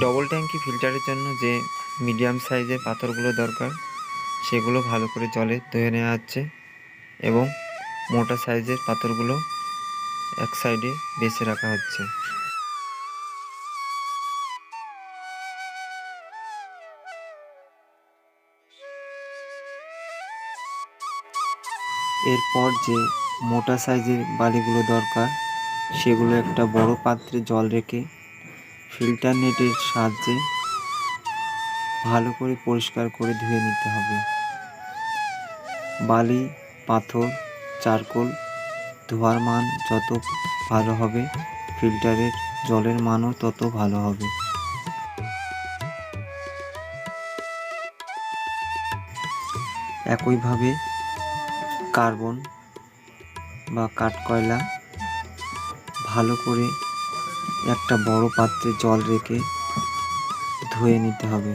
Double ট্যাঙ্কি ফিল্টারের জন্য যে মিডিয়াম সাইজের পাথরগুলো দরকার সেগুলো ভালো করে জলে ধুয়ে নেওয়া হচ্ছে এবং মোটা সাইজের পাথরগুলো এক সাইডে বেছে রাখা হচ্ছে। এরপর যে মোটা সাইজের বালিগুলো দরকার সেগুলো একটা বড় পাত্রে জল রেখে ফিল্টার নেটের সাহায্যে ভালো করে পরিষ্কার করে ধুয়ে নিতে হবে। বালি, পাথর, চারকোল ধোয়ার মান যত ভালো হবে ফিল্টারের জলের মানও তত ভালো হবে। একইভাবে কার্বন বা কাঠকয়লা ভালো করে একটা বড় পাত্রে জল রেখে ধুয়ে নিতে হবে।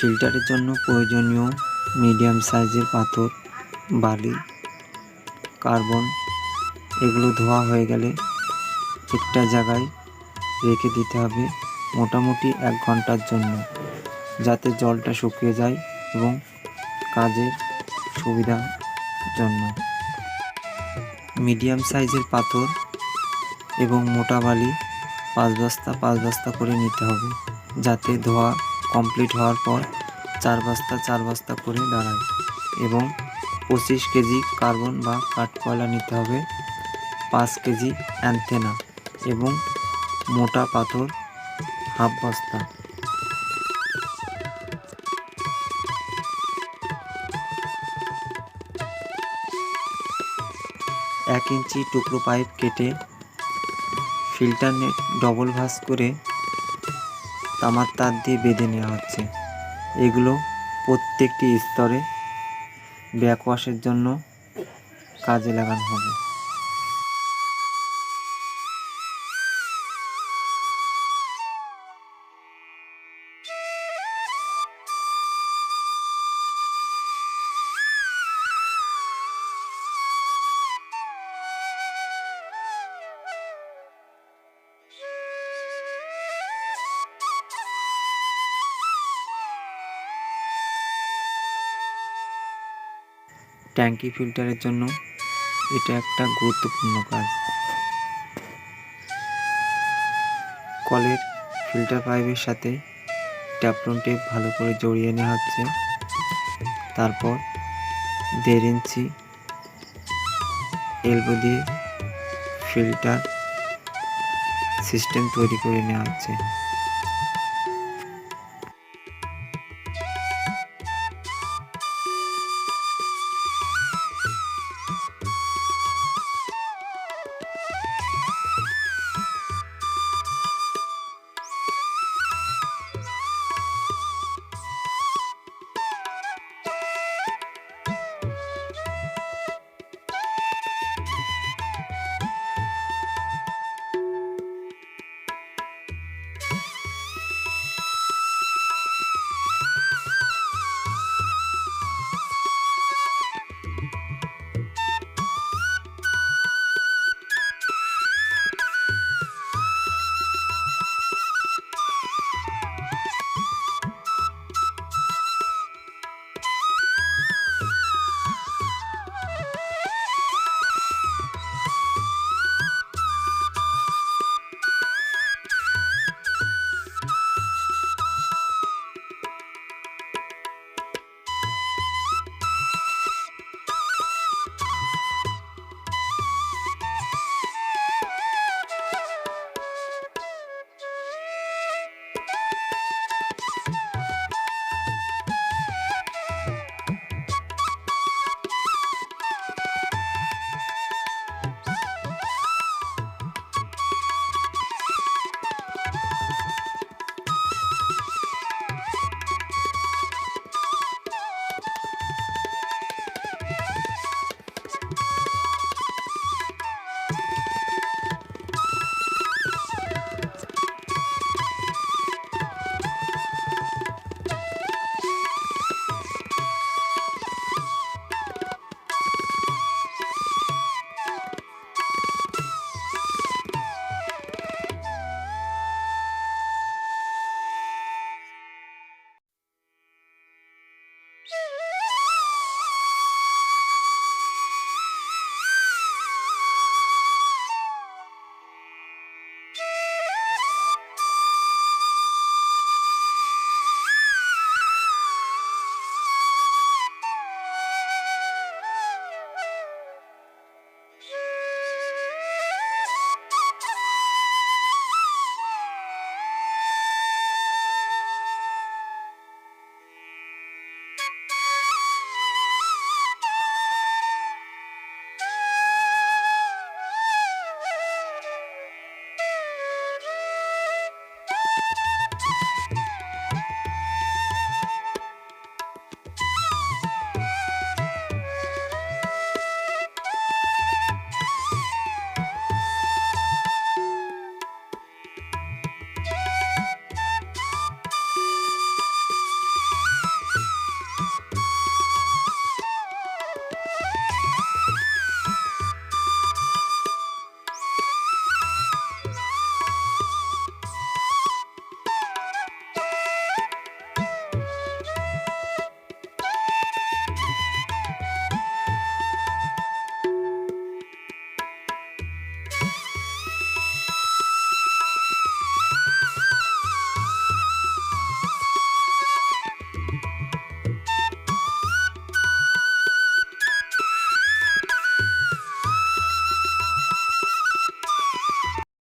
ফিল্টারের জন্য প্রয়োজনীয় মিডিয়াম সাইজের পাথর, বালি, কার্বন এগুলো ধোয়া হয়ে গেলে একটা জায়গায় রেখে দিতে হবে মোটামুটি 1 ঘন্টার জন্য, যাতে জলটা শুকিয়ে যায় এবং কাজের সুবিধার জন্য। মিডিয়াম সাইজের পাথর এবং মোটা বালি 5 বস্তা 5 বস্তা করে নিতে হবে, যাতে ধোয়া কমপ্লিট হওয়ার পর 4 বস্তা 4 বস্তা করে দাঁড়ায়। এবং 25 কেজি কার্বন বা কাঠকয়লা নিতে হবে, 5 কেজি অ্যান্থেনা এবং মোটা পাথর হাফ বস্তা। এক ইঞ্চি টুকরো পাইপ কেটে ফিল্টার নেট ডবল ভাঁজ করে তামার তার দিয়ে বেঁধে নেওয়া হচ্ছে। এগুলো প্রত্যেকটি স্তরে ব্যাকওয়াশের জন্য কাজে লাগানো হবে। ট্যাঙ্কি ফিল্টারের জন্য এটা একটা গুরুত্বপূর্ণ কাজ। কলের ফিল্টার পাইপের সাথে ট্যাপলন টেপ ভালো করে জড়িয়ে নেওয়া হচ্ছে। তারপর 1.5 ইঞ্চি এলবো দিয়ে ফিল্টার সিস্টেম তৈরি করে নেওয়া হচ্ছে।